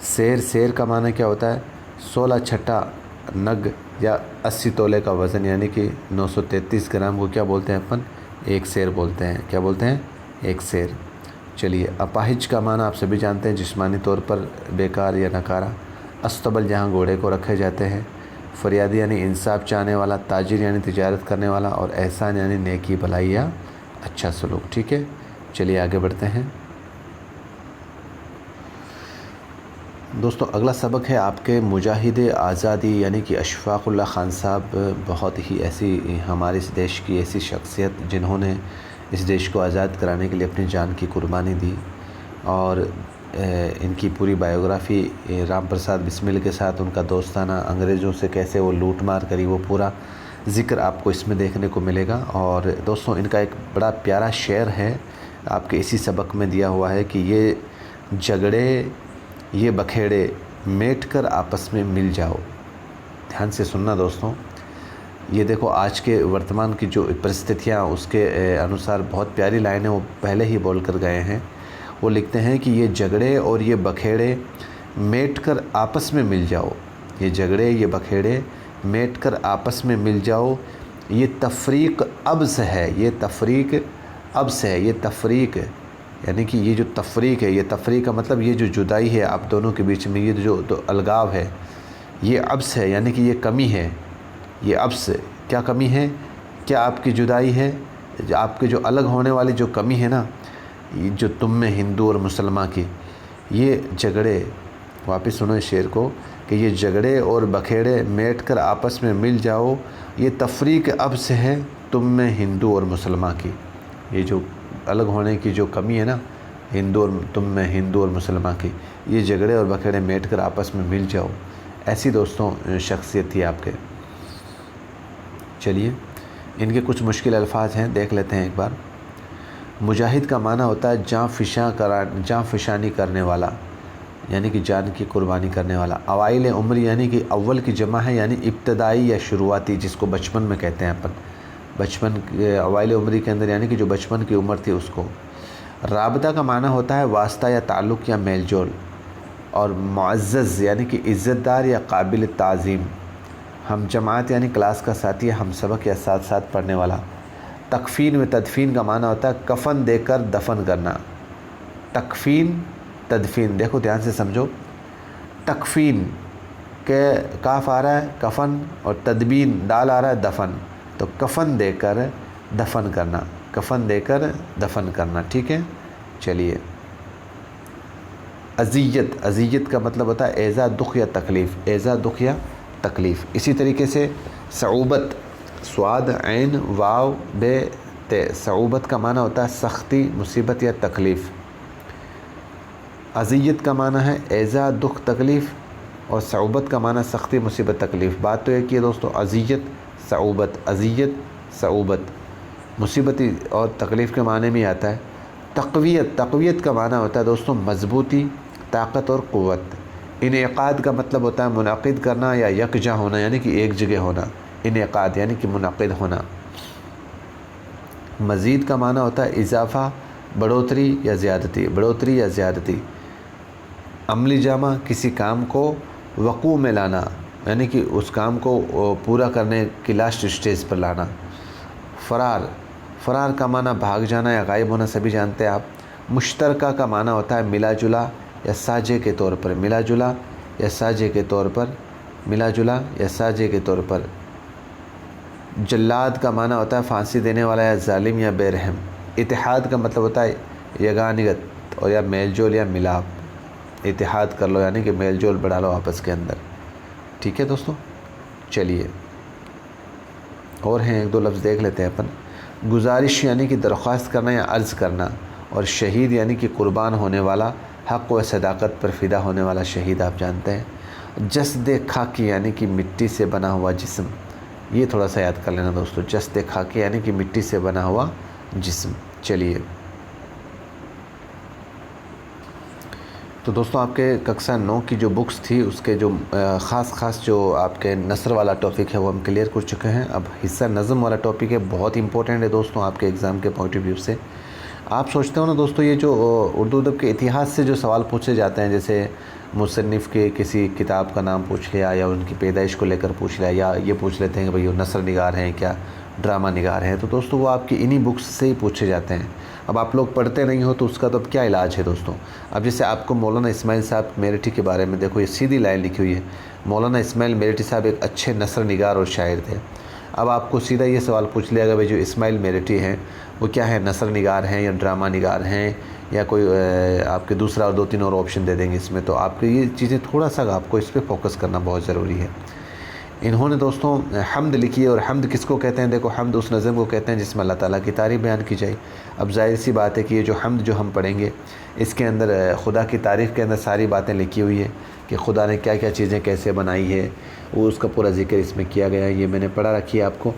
A: शेर, शेर का माना क्या होता है? 16 छठा नग या 80 तोले का वज़न, यानी कि 933 ग्राम को क्या बोलते हैं अपन? एक शेर बोलते हैं। क्या बोलते हैं? एक शेर। चलिए, अपाहिज का माना आप सभी जानते हैं, जिस्मानी तौर पर बेकार या नकारा। अस्तबल, जहाँ घोड़े को रखे जाते हैं। फरियादी यानी इंसाफ चाहने वाला। ताजिर यानी तिजारत करने वाला। और एहसान यानी नेकी, भलाई या अच्छा सलूक, ठीक है। चलिए आगे बढ़ते हैं दोस्तों। अगला सबक है आपके मुजाहिद आज़ादी, यानी कि अशफ़ाक़ुल्लाह ख़ान साहब। बहुत ही ऐसी हमारे इस देश की ऐसी शख्सियत जिन्होंने इस देश को आज़ाद कराने के लिए अपनी जान की कुर्बानी दी। और इनकी पूरी बायोग्राफ़ी राम प्रसाद बिस्मिल के साथ उनका दोस्ताना अंग्रेज़ों से कैसे वो लूट मार करी, वो पूरा ज़िक्र आपको इसमें देखने को मिलेगा। और दोस्तों इनका एक बड़ा प्यारा शेर है, आपके इसी सबक में दिया हुआ है कि ये झगड़े, ये बखेड़े मेट कर आपस में मिल जाओ। ध्यान से सुनना दोस्तों, ये देखो आज के वर्तमान की जो परिस्थितियाँ, उसके अनुसार बहुत प्यारी लाइन है, वो पहले ही बोल कर गए हैं। वो लिखते हैं कि ये झगड़े और ये बखेड़े मेट कर आपस में मिल जाओ। ये झगड़े, ये बखेड़े मेट कर आपस में मिल जाओ। ये तफरीक अब से है, ये तफरीक अब से है। ये तफरीक यानी कि ये जो तफरीक है, ये तफरीक का मतलब ये जो जुदाई है आप दोनों के बीच में, ये जो अलगाव है, ये अब से है, यानी कि ये कमी है। ये अब से क्या कमी है? क्या आपकी जुदाई है? आपके जो अलग होने वाली जो कमी है ना, ये जो तुम में हिंदू और मुसलमान की, ये झगड़े, वापस सुनो इस शेर को, कि ये झगड़े और बखेड़े मेट कर आपस में मिल जाओ। ये तफरीक अब से है तुम में हिंदू और मुसलमान की। ये जो अलग होने की जो कमी है ना, हिंदू और तुम में हिंदू और मुसलमान की, ये झगड़े और बखेड़े मेट कर आपस में मिल जाओ। ऐसी दोस्तों शख्सियत थी आपके। चलिए, इनके कुछ मुश्किल अल्फाज हैं, देख लेते हैं एक बार। मुजाहिद का माना होता है जाँ फिशानी करने वाला, यानी कि जान की कुर्बानी करने वाला। अवाइल उम्र यानी कि अव्वल की जमा है, यानी इब्तदाई या शुरुआती, जिसको बचपन में कहते हैं अपन। बचपन के अवाइल उम्री के अंदर, यानी कि जो बचपन की उम्र थी उसको। राबता का माना होता है वास्ता या ताल्लुक़ या मेल जोल। और मुअज़्ज़ज़ यानी कि इज़्ज़तदार या काबिल ताज़ीम। हम जमात यानी क्लास का साथी, हम सबक या साथ साथ पढ़ने वाला। तकफ़ीन व तदफ़ीन का माना होता है कफ़न देकर दफन करना। तकफ़ीन, तदफ़ीन, देखो ध्यान से समझो। तकफ़ीन के काफ आ रहा है कफ़न, और तदबीन दाल आ रहा है दफन। तो कफ़न देकर दफन करना, कफ़न देकर दफन करना, ठीक है। चलिए, अज़ियत, अज़ियत का मतलब होता है एज़ा, दुख या तकलीफ़। एज़ा, दुख या तकलीफ़। इसी तरीके से सऊबत, स्वाद, ऐन, वाव, बे, ते। सऊबत का माना होता है सख्ती, मुसीबत या तकलीफ़। अज़ियत का माना है ऐज़ा, दुख, तकलीफ़, और सऊबत का माना सख्ती, मुसीबत, तकलीफ़। बात तो एक ही है दोस्तों, अज़ियत सऊबत, अज़ियत सऊबत, मुसीबती और तकलीफ़ के माने में आता है। तक़वियत, तक़वियत का माना होता है दोस्तों मज़बूती, ताकत और क़ुव्वत। इनेक़ाद का मतलब होता है मुनक़िद करना या यकजा होना, यानी कि एक जगह होना। इनेक़ाद यानी कि मुनक़िद होना। मज़ीद का माना होता है इजाफ़ा, बढ़ोतरी या ज़्यादती, बढ़ोतरी या ज़्यादती। अमली जामा, किसी काम को वक़ू में लाना, यानी कि उस काम को पूरा करने की लास्ट स्टेज पर लाना। फ़रार, फ़रार का माना भाग जाना या गायब होना, सभी जानते हैं आप। मुश्तरका का माना होता है मिला जुला या साझे के तौर पर, मिला जुला या साझे के तौर पर, मिला जुला या साझे के तौर पर। जल्लाद का माना होता है फांसी देने वाला या जालिम या बेरहम। इतिहाद का मतलब होता है यगानियत और या मेलजोल या मिलाप। इतिहाद कर लो यानी कि मेलजोल बढ़ा लो आपस के अंदर। ठीक है दोस्तों, चलिए और हैं एक दो लफ्ज़ देख लेते हैं अपन। गुजारिश यानी कि दरख्वास्त करना या अर्ज़ करना, और शहीद यानी कि कुर्बान होने वाला, हक़ व सदाकत पर फ़िदा होने वाला शहीद, आप जानते हैं। जस्द खाकी यानी कि मिट्टी से बना हुआ जिस्म, ये थोड़ा सा याद कर लेना दोस्तों, जस्द खाकी यानी कि मिट्टी से बना हुआ जिस्म। चलिए तो दोस्तों आपके कक्षा 9 की जो बुक्स थी उसके जो ख़ास जो आपके नस्र वाला टॉपिक है वो हम क्लियर कर चुके हैं। अब हिस्सा नज़म वाला टॉपिक है, बहुत इंपॉर्टेंट है दोस्तों आपके एग्ज़ाम के पॉइंट ऑफ व्यू से। आप सोचते हो ना दोस्तों, ये जो उर्दू अदब के इतिहास से जो सवाल पूछे जाते हैं, जैसे मुसन्निफ़ के किसी किताब का नाम पूछ लिया या उनकी पैदाइश को लेकर पूछ लिया, या ये पूछ लेते हैं कि भाई वो नस्र निगार हैं क्या ड्रामा निगार हैं, तो दोस्तों वो आपकी इन्हीं बुक्स से ही पूछे जाते हैं। अब आप लोग पढ़ते नहीं हो तो उसका तो अब क्या इलाज है दोस्तों। अब जैसे आपको मौलाना इस्माइल साहब मेरठी के बारे में देखो, ये सीधी लाइन लिखी हुई है, मौलाना इस्माइल मेरठी साहब एक अच्छे नस्र निगार और शायर थे। अब आपको सीधा ये सवाल पूछ लिया गया भाई जो इस्माइल मेरठी हैं वो क्या है, नस्र निगार हैं या ड्रामा निगार हैं या कोई आपके दूसरा और 2-3 और ऑप्शन दे देंगे इसमें, तो आपको ये चीज़ें थोड़ा सा आपको इस पर फोकस करना बहुत ज़रूरी है। इन्होंने दोस्तों हम्द लिखी है, और हम्द किसको कहते हैं, देखो हम्द उस नज़म को कहते हैं जिसमें अल्लाह ताला की तारीफ़ बयान की जाए। अब जाहिर सी बात है कि ये जो हम्द जो हम पढ़ेंगे इसके अंदर खुदा की तारीफ़ के अंदर सारी बातें लिखी हुई है कि खुदा ने क्या क्या चीज़ें कैसे बनाई है, वो उसका पूरा जिक्र इसमें किया गया है। ये मैंने पढ़ा रखी है आपको।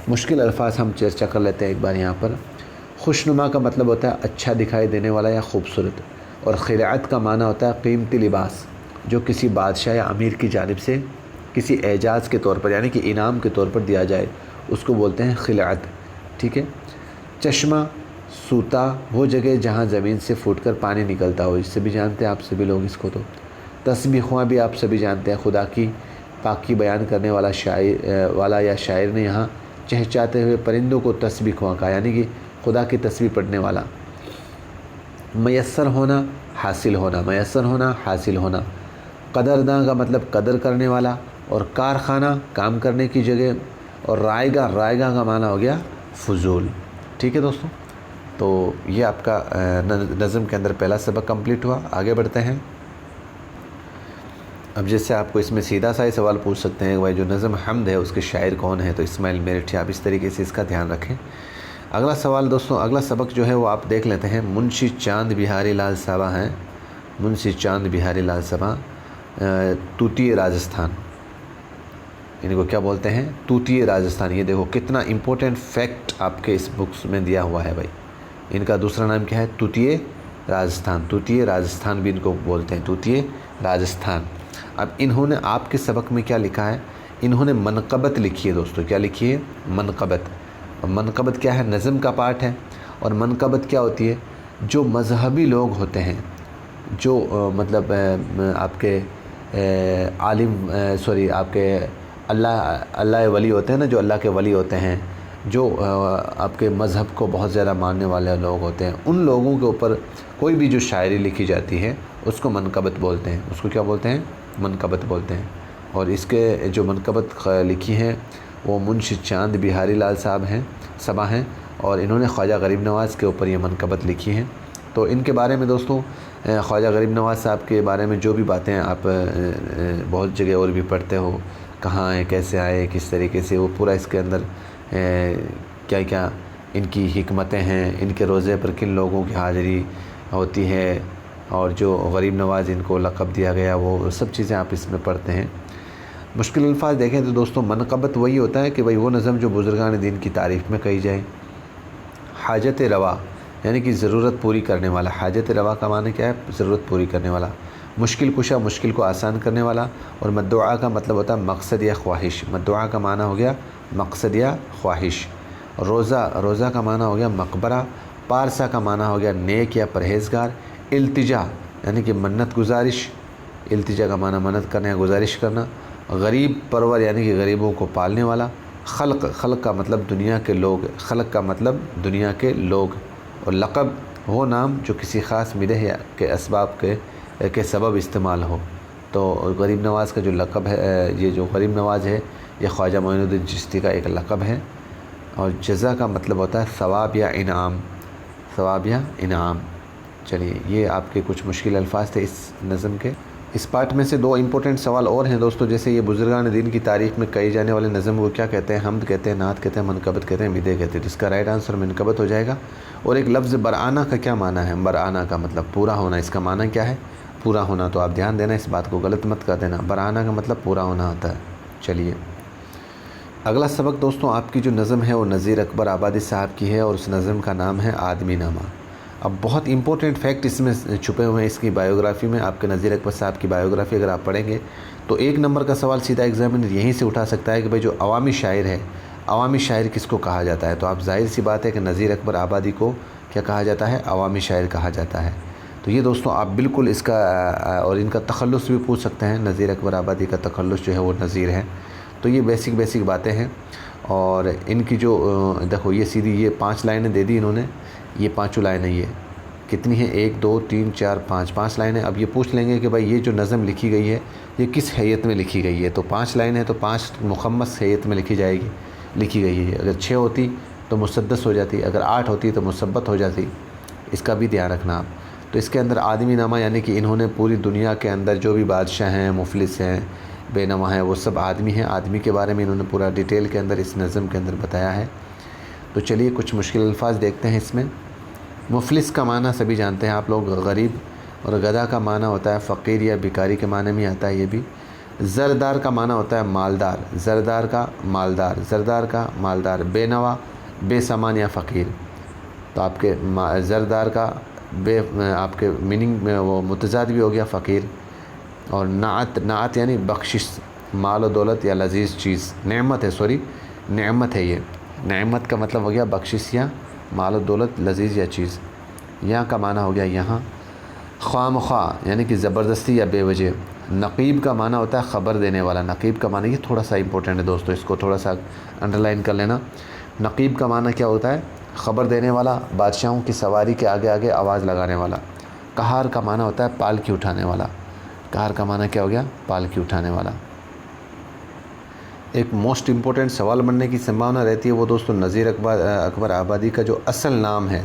A: मुश्किल अल्फाज हम चर्चा कर लेते हैं एक बार यहाँ पर। खुशनुमा का मतलब होता है अच्छा दिखाई देने वाला या खूबसूरत, और खिलाअत का माना होता है कीमती लिबास जो किसी बादशाह या अमीर की जानिब से किसी एजाज़ के तौर पर यानी कि इनाम के तौर पर दिया जाए, उसको बोलते हैं खिलाअत। ठीक है। चश्मा, सूता, वो जगह जहाँ ज़मीन से फूटकर पानी निकलता हो, इससे भी जानते हैं आप सभी लोग इसको। तो तस्बीह भी आप सभी जानते हैं, खुदा की पाकी बयान करने वाला शायर या शायर ने यहाँ चहचहाते हुए परिंदों को तस्बीह कहा, यानी कि खुदा की तस्बीह पढ़ने वाला। मयस्सर होना, हासिल होना, मयस्सर होना, हासिल होना। कदरदां का मतलब कदर करने वाला, और कारखाना काम करने की जगह, और रायगा, रायगा का माना हो गया फजूल। ठीक है दोस्तों, तो ये आपका नज़म के अंदर पहला सबक कंप्लीट हुआ। आगे बढ़ते हैं। अब जैसे आपको इसमें सीधा सा ही सवाल पूछ सकते हैं भाई जो नज़म हम्द है उसके शायर कौन है, तो इस्माइल मेरठी। आप इस तरीके से इसका ध्यान रखें। अगला सवाल दोस्तों, अगला सबक जो है वो आप देख लेते हैं। मुंशी चांद बिहारी लाल साबा हैं, मुंशी चांद बिहारी लाल साबा, तूतीय राजस्थान, इनको क्या बोलते हैं, तूतीय राजस्थान। ये देखो कितना इम्पोर्टेंट फैक्ट आपके इस बुक्स में दिया हुआ है भाई। इनका दूसरा नाम क्या है, तूतीय राजस्थान, तूतीय राजस्थान भी इनको बोलते हैं, तूतीय राजस्थान। अब इन्होंने आपके सबक में क्या लिखा है, इन्होंने मनक़बत लिखी है दोस्तों। क्या लिखी है, मनक़बत। मनक़बत क्या है, नज़म का पार्ट है। और मनक़बत क्या होती है, जो मज़हबी लोग होते हैं, जो मतलब आपके आलिम आपके अल्लाह वली होते हैं ना, जो अल्लाह के वली होते हैं, जो आपके मज़हब को बहुत ज़्यादा मानने वाले लोग होते हैं, उन लोगों के ऊपर कोई भी जो शायरी लिखी जाती है उसको मनक़बत बोलते हैं। उसको क्या बोलते हैं, मनक़बत बोलते हैं। और इसके जो मनक़बत लिखी हैं वो मुंशी चांद बिहारी लाल साहब हैं, सबा हैं, और इन्होंने ख्वाजा गरीब नवाज़ के ऊपर ये मनक़बत लिखी हैं। तो इनके बारे में दोस्तों, ख्वाजा गरीब नवाज़ साहब के बारे में जो भी बातें आप बहुत जगह और भी पढ़ते हो, कहाँ आए, कैसे आए, किस तरीके से, वो पूरा इसके अंदर क्या क्या इनकी हिकमतें हैं, इनके रोज़े पर किन लोगों की हाज़िरी होती है, और जो गरीब नवाज़ इनको लक़ब दिया गया वो सब चीज़ें आप इसमें पढ़ते हैं। मुश्किल अल्फाज देखें तो दोस्तों मनक़बत वही होता है कि भाई वो नज़म जो बुज़ुर्गान दीन की तारीफ़ में कही जाए। हाजत रवा यानी कि ज़रूरत पूरी करने वाला। हाजत रवा का माने क्या है? ज़रूरत पूरी करने वाला। मुश्किल कुशा मुश्किल को आसान करने वाला। और मद्दुआ का मतलब होता है मकसद या ख्वाहिश। मद्दुआ का माना हो गया मकसद या ख्वाहिश। रोज़ा का माना हो गया मकबरा। पारसा का माना हो गया नेक या परहेज़गार। इल्तिजा यानी कि मन्नत गुजारिश। इल्तिजा का माना मन्नत करना या गुजारिश करना। गरीब परवर यानी कि गरीबों को पालने वाला। खल्क का मतलब दुनिया के लोग। खल्क का मतलब दुनिया के लोग। और लक़ब वो नाम जो किसी ख़ास मिदह के असबाब के सबब इस्तेमाल हो। तो गरीब नवाज़ का जो लक़ब है, ये जो गरीब नवाज़ है ये ख्वाजा मोइनुद्दीन चिश्ती का एक लक़ब है। और जज़ा का मतलब होता है सवाब या इनाम। सवाब या इनाम। चलिए ये आपके कुछ मुश्किल अल्फाज थे इस नज़म के। इस पार्ट में से 2 इम्पोर्टेंट सवाल और हैं दोस्तों, जैसे ये बुज़ुर्गान दीन की तारीफ़ में कही जाने वाले नज़म को क्या कहते हैं? हमद कहते हैं, नात कहते हैं, मनक़बत कहते हैं, मिदह कहते हैं। तो इसका राइट आंसर मनक़बत हो जाएगा। और एक लफ्ज़ बरआना का क्या माना है? बरआना का मतलब पूरा होना। इसका माना क्या है? पूरा होना। तो आप ध्यान देना, इस बात को गलत मत कर देना। बरआना का मतलब पूरा होना होता है। चलिए अगला सबक दोस्तों, आपकी जो नज़म है वो नज़ीर अकबर आबादी साहब की है और उस नज़म का नाम है आदमी नामा। अब बहुत इंपॉर्टेंट फैक्ट इसमें छुपे हुए हैं इसकी बायोग्राफ़ी में। आपके नज़ीर अकबर साहब की बायोग्राफ़ी अगर आप पढ़ेंगे तो 1 नंबर का सवाल सीधा एग्जामिनर यहीं से उठा सकता है कि भाई जो अवामी शायर है, अवामी शायर किसको कहा जाता है? तो आप ज़ाहिर सी बात है कि नज़ीर अकबर आबादी को क्या कहा जाता है? अवामी शायर कहा जाता है। तो ये दोस्तों आप बिल्कुल इसका और इनका तखल्लुस भी पूछ सकते हैं। नज़ीर अकबर आबादी का तखल्लुस जो है वो नज़ीर है। तो ये बेसिक बातें हैं। और इनकी जो देखो ये सीधी ये 5 लाइनें दे दी इन्होंने। ये 5 लाइनें ये कितनी हैं? 1 2 3 4 5 लाइनें। अब ये पूछ लेंगे कि भाई ये जो नज़म लिखी गई है ये किस हैयत में लिखी गई है? तो 5 लाइनें हैं तो 5 मुखम्मस हैयत में लिखी गई है। अगर 6 होती तो मुसद्दस हो जाती, अगर 8 होती तो मुसब्बत हो जाती। इसका भी ध्यान रखना आप। तो इसके अंदर आदमी नामा यानी कि इन्होंने पूरी दुनिया के अंदर जो भी बादशाह हैं, मुफलिस हैं, बेनवा हैं, वो सब आदमी हैं। आदमी के बारे में इन्होंने पूरा डिटेल के अंदर इस नज़म के अंदर बताया है। तो चलिए कुछ मुश्किल अल्फाज देखते हैं इसमें। मुफलिस का माना सभी जानते हैं आप लोग, गरीब। और गदा का माना होता है फ़कीर या भिखारी के माने में आता है ये भी। ज़रदार का माना होता है मालदार। ज़रदार का मालदार। ज़रदार का मालदार। बेनवा बेसामान या फ़कीर। तो आपके ज़रदार का आपके मीनिंग में वो मुतज़ाद भी हो गया फ़कीर। और नात यानी बख्शिश, माल और दौलत या लजीज़ चीज़। नेमत है, सॉरी नेमत है ये। नेमत का मतलब हो गया बख्शिश या माल और दौलत, लजीज़ या चीज़। यहाँ का माना हो गया यहाँ। ख्वामख्वा यानी कि ज़बरदस्ती या बेवजह। नक़ीब का माना होता है ख़बर देने वाला। नक़ीब का माना ये थोड़ा सा इंपॉर्टेंट है दोस्तों, इसको थोड़ा सा अंडरलाइन कर लेना। नक़ीब का माना क्या होता है? ख़बर देने वाला, बादशाहों की सवारी के आगे आगे आवाज़ लगाने वाला। कहार का माना होता है पालकी उठाने वाला। कहार का माना क्या हो गया? पालकी उठाने वाला। एक मोस्ट इम्पोर्टेंट सवाल बनने की संभावना रहती है वो दोस्तों नज़ीर अकबर आबादी का जो असल नाम है,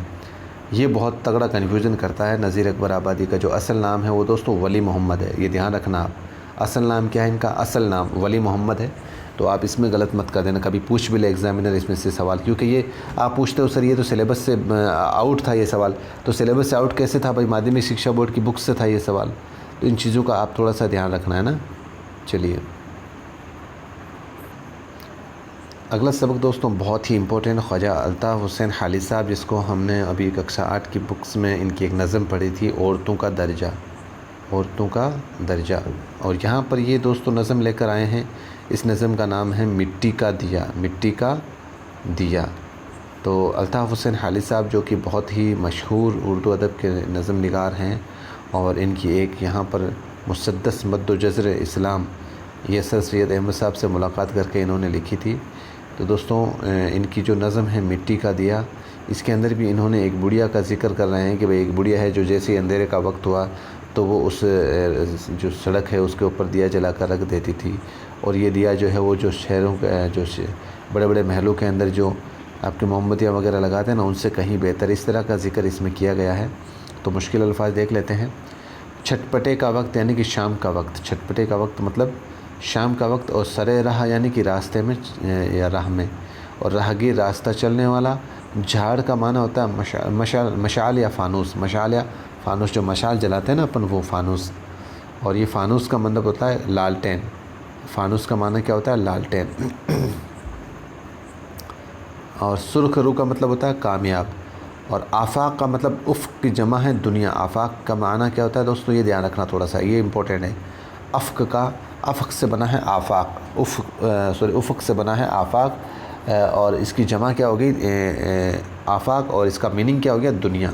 A: ये बहुत तगड़ा कन्फ्यूज़न करता है। नज़ीर अकबर आबादी का जो असल नाम है वो दोस्तों वली मोहम्मद है। ये ध्यान रखना आप। असल नाम क्या है इनका? असल नाम वली मोहम्मद है। तो आप इसमें गलत मत कर देना, कभी पूछ भी ले एग्जामिनर इसमें से सवाल, क्योंकि ये आप पूछते हो सर ये तो सिलेबस से आउट था ये सवाल। तो सिलेबस से आउट कैसे था भाई? माध्यमिक शिक्षा बोर्ड की बुक से था ये सवाल। तो इन चीज़ों का आप थोड़ा सा ध्यान रखना है ना। चलिए अगला सबक दोस्तों बहुत ही इम्पोर्टेंट, ख्वाजा अल्ताफ़ हुसैन हाली साहब, जिसको हमने अभी कक्षा 8 की बुक्स में इनकी एक नज़म पढ़ी थी, औरतों का दर्जा। औरतों का दर्जा। और यहाँ पर ये दोस्तों नज़म लेकर आए हैं। इस नज़म का नाम है मिट्टी का दिया। मिट्टी का दिया। तो अल्ताफ़ हुसैन हाली साहब जो कि बहुत ही मशहूर उर्दू अदब के नज़म निगार हैं, और इनकी एक यहाँ पर मुसद्दस मद्दो जज़र इस्लाम ये सर सैयद अहमद साहब से मुलाकात करके इन्होंने लिखी थी। तो दोस्तों इनकी जो नज़म है मिट्टी का दिया, इसके अंदर भी इन्होंने एक बुढ़िया का ज़िक्र कर रहे हैं कि भाई एक बुढ़िया है जो जैसे ही अंधेरे का वक्त हुआ तो वो उस जो सड़क है उसके ऊपर दिया जला कर रख देती थी। और ये दिया जो है वो जो शहरों का जो बड़े बड़े महलों के अंदर जो आपके मोमबत्तियाँ वगैरह लगाते हैं ना, उनसे कहीं बेहतर, इस तरह का ज़िक्र इसमें किया गया है। तो मुश्किल अल्फाज देख लेते हैं। छटपटे का वक्त यानी कि शाम का वक्त। छटपटे का वक्त मतलब शाम का वक्त। और सरे राह यानी कि रास्ते में या राह में। और राहगीर रास्ता चलने वाला। झाड़ का माना होता है मशाल या फ़ानूस। मशाल या फ़ानूस जो मशाल जलाते हैं ना अपन, वो फ़ानूस। और ये फ़ानूस का मतलब होता है लालटेन। फ़ानूस का माना क्या होता है? लालटेन। और सुर्ख रू का मतलब होता है कामयाब। और आफ़ाक़ का मतलब उफ़्क़ की जमा है दुनिया। आफ़ाक़ का माना क्या होता है दोस्तों, ये ध्यान रखना थोड़ा सा, ये इंपॉर्टेंट है। अफ़्क़ का अफ़्क़ से बना है आफ़ाक़, उफ़्क़ से बना है आफ़ाक़। और इसकी जमा क्या होगी? आफ़ाक़। और इसका मीनिंग क्या हो गया? दुनिया।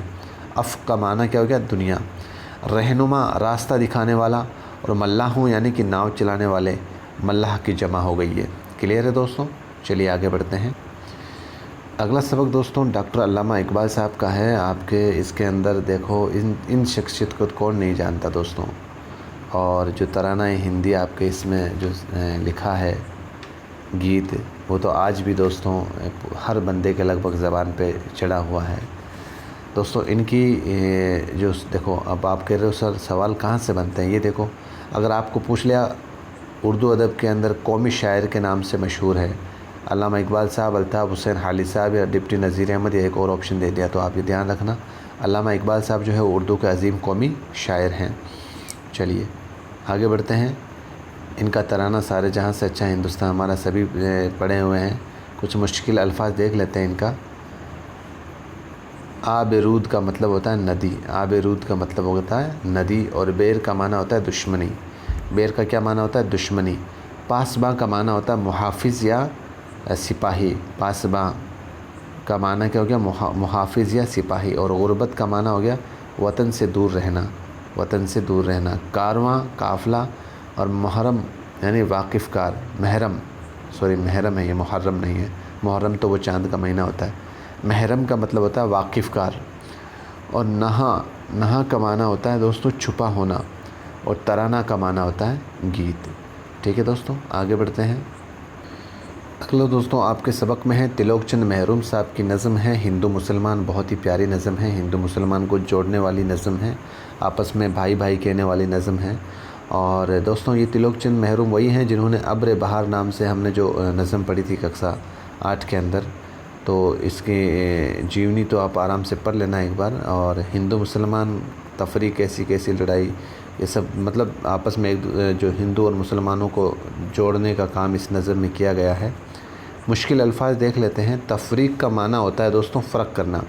A: अफ़्क़ का माना क्या हो गया? दुनिया। रहनुमा रास्ता दिखाने वाला। और मल्लाहू यानी कि नाव चलाने वाले, मल्लाह की जमा हो गई है। क्लियर है दोस्तों? चलिए आगे बढ़ते हैं। अगला सबक दोस्तों डॉक्टर अल्लामा इकबाल साहब का है। आपके इसके अंदर देखो, इन शख्सियत को कौन नहीं जानता दोस्तों। और जो तराना हिंदी आपके इसमें जो लिखा है गीत, वो तो आज भी दोस्तों हर बंदे के लगभग ज़बान पे चढ़ा हुआ है दोस्तों। इनकी जो देखो, अब आप कह रहे हो सर सवाल कहाँ से बनते हैं, ये देखो, अगर आपको पूछ लिया उर्दू अदब के अंदर कौमी शायर के नाम से मशहूर है अल्लामा इकबाल साहब, अल्ताफ़ हुसैन हाली साहब या डिप्टी नज़ीर अहमद, या एक और ऑप्शन दे दिया, तो आप ये ध्यान रखना अल्लामा इकबाल साहब जो है उर्दू के अजीम कौमी शायर हैं। चलिए आगे बढ़ते हैं। इनका तराना सारे जहाँ से अच्छा हिंदुस्तान हमारा सभी पढ़े हुए हैं। कुछ मुश्किल अल्फाज देख लेते हैं इनका। आबरूद का मतलब होता है नदी। आबरूद का मतलब होता है नदी। और बेर का माना होता है दुश्मनी। बेर का क्या माना होता है? दुश्मनी। पासबा का माना होता है मुहाफिज़ या सिपाही। पासबा का माना क्या हो गया? मुहाफिज़ या सिपाही। और गुरबत का माना हो गया वतन से दूर रहना। वतन से दूर रहना। कारवां, काफ़िला। और मुहर्रम यानी वाकिफ़कार। महरम, सॉरी महरम है ये, मुहर्रम नहीं है। मुहर्रम तो वो चाँद का महीना होता है। महरम का मतलब होता है वाकिफ़कार। और नहा का माना होता है दोस्तों छुपा होना। और तराना का माना होता है गीत। ठीक है दोस्तों, आगे बढ़ते हैं। अगला दोस्तों आपके सबक में है तिलोक चंद महरूम साहब की नज़म है हिंदू मुसलमान। बहुत ही प्यारी नज़म है, हिंदू मुसलमान को जोड़ने वाली नज़म है, आपस में भाई भाई कहने वाली नज़म है। और दोस्तों ये तिलोक चंद महरूम वही हैं जिन्होंने अब्र बहार नाम से हमने जो नज़म पढ़ी थी कक्षा 8 के अंदर। तो इसकी जीवनी तो आप आराम से पढ़ लेना एक बार। और हिंदू मुसलमान तफरीक कैसी कैसी लड़ाई, ये सब मतलब आपस में एक जो हिंदू और मुसलमानों को जोड़ने का काम इस नज़म में किया गया है। मुश्किल अल्फाज देख लेते हैं। तफरीक का माना होता है दोस्तों फ़र्क करना।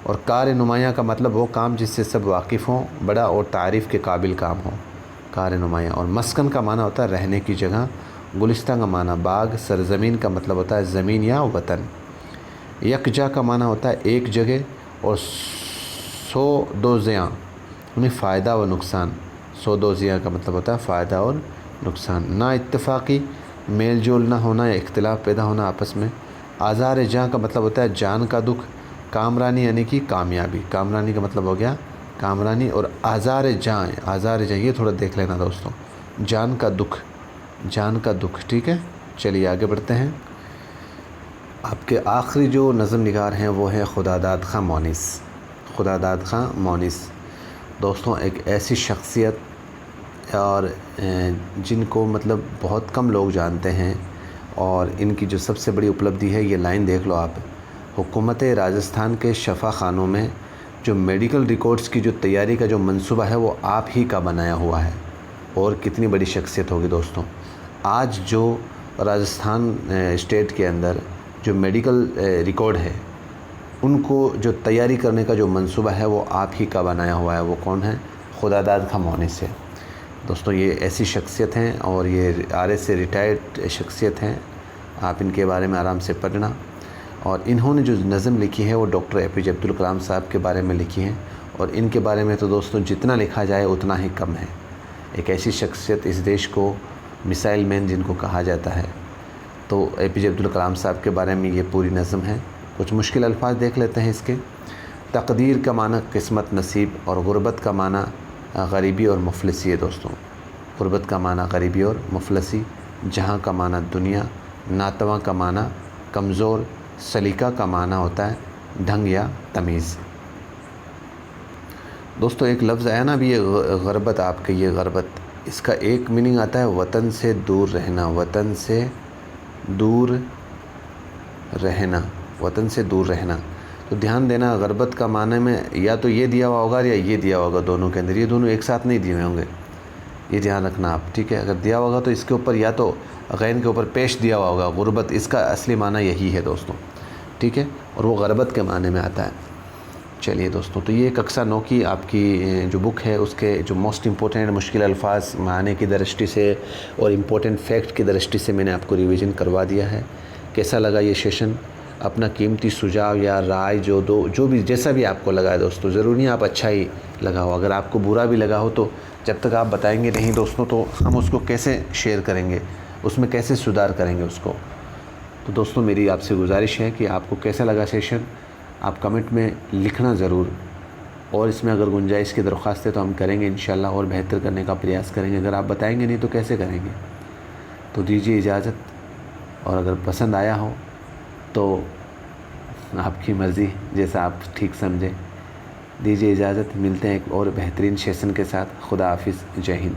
A: और कार नुमाया का मतलब वो काम जिससे सब वाकिफ़ हों, बड़ा और तारीफ़ के काबिल काम हो, कार नुमाया। और मस्कन का माना होता है रहने की जगह। गुलिस्तान का माना बाग। सरज़मीन का मतलब होता है ज़मीन या वतन। यकजा का माना होता है एक जगह। और सो दो ज़ियाँ उन्हें फ़ायदा व नुकसान। सो दो ज़ियाँ का मतलब होता है फ़ायदा और नुकसान। ना इत्तफ़ाक़ी मेल जोल ना होना या इख्तिलाफ़ पैदा होना आपस में। आज़ार जाँ का मतलब होता है जान का दुख। कामरानी यानी कि कामयाबी। कामरानी का मतलब हो गया कामरानी। और आज़ार जाँ ये थोड़ा देख लेना दोस्तों, जान का दुख, जान का दुख। ठीक है, चलिए आगे बढ़ते हैं। आपके आखिरी जो नज़म निगार हैं वो है खुदादाद खां मोनिस। खुदादाद खां मोनिस दोस्तों एक ऐसी शख्सियत और जिनको मतलब बहुत कम लोग जानते हैं। और इनकी जो सबसे बड़ी उपलब्धि है, ये लाइन देख लो आप, हुकूमत राजस्थान के शफ़ा खानों में जो मेडिकल रिकॉर्ड्स की जो तैयारी का जो मंसूबा है वो आप ही का बनाया हुआ है। और कितनी बड़ी शख्सियत होगी दोस्तों। आज जो राजस्थान स्टेट के अंदर जो मेडिकल रिकॉर्ड है, उनको जो तैयारी करने का जो मंसूबा है वो आप ही का बनाया हुआ है। वो कौन है? खुदादाद खां मोनिस है दोस्तों। ये ऐसी शख्सियत हैं और ये आरएस से रिटायर्ड शख्सियत हैं। आप इनके बारे में आराम से पढ़ना। और इन्होंने जो नज़म लिखी है वो डॉक्टर एपीजे अब्दुल कलाम साहब के बारे में लिखी हैं। और इनके बारे में तो दोस्तों जितना लिखा जाए उतना ही कम है। एक ऐसी शख्सियत, इस देश को मिसाइल मैन जिनको कहा जाता है, तो एपीजे अब्दुल कलाम साहब के बारे में ये पूरी नज़म है। कुछ मुश्किल अल्फाज देख लेते हैं इसके। तकदीर का माना किस्मत नसीब। और गुरबत का माना गरीबी और मुफलिसी है दोस्तों। गुरबत का माना गरीबी और मुफलिसी। जहाँ का माना दुनिया। नातवा का माना कमज़ोर। सलीका का माना होता है ढंग या तमीज़। दोस्तों एक लफ्ज़ आया ना अभी, ये गरबत, आपके ये गरबत, इसका एक मीनिंग आता है वतन से दूर रहना। वतन से दूर रहना, वतन से दूर रहना। तो ध्यान देना, ग़रबत का माने में या तो ये दिया हुआ होगा या ये दिया होगा, दोनों के अंदर, ये दोनों एक साथ नहीं दिए हुए होंगे, ये ध्यान रखना आप, ठीक है। अगर दिया होगा तो इसके ऊपर या तो गैन के ऊपर पेश दिया हुआ होगा, गुरबत, इसका असली माना यही है दोस्तों, ठीक है, और वो ग़रबत के माने में आता है। चलिए दोस्तों, तो ये कक्षा 9 की आपकी जो बुक है उसके जो मोस्ट इम्पोर्टेंट मुश्किल अल्फाज माने की दृष्टि से और इम्पोर्टेंट फैक्ट की दृष्टि से मैंने आपको रिवीजन करवा दिया है। कैसा लगा ये सेशन? अपना कीमती सुझाव या राय जो भी जैसा भी आपको लगा है दोस्तों, ज़रूरी नहीं आप अच्छा ही लगा हो, अगर आपको बुरा भी लगा हो तो जब तक आप बताएंगे नहीं दोस्तों तो हम उसको कैसे शेयर करेंगे, उसमें कैसे सुधार करेंगे उसको। तो दोस्तों मेरी आपसे गुजारिश है कि आपको कैसा लगा सेशन आप कमेंट में लिखना ज़रूर, और इसमें अगर गुंजाइश की दरख्वास्त है तो हम करेंगे इंशाल्लाह और बेहतर करने का प्रयास करेंगे। अगर आप बताएंगे नहीं तो कैसे करेंगे। तो दीजिए इजाज़त, और अगर पसंद आया हो तो आपकी मर्ज़ी, जैसा आप ठीक समझें। दीजिए इजाज़त, मिलते हैं एक और बेहतरीन सेशन के साथ। खुदा हाफिज़, जय हिंद।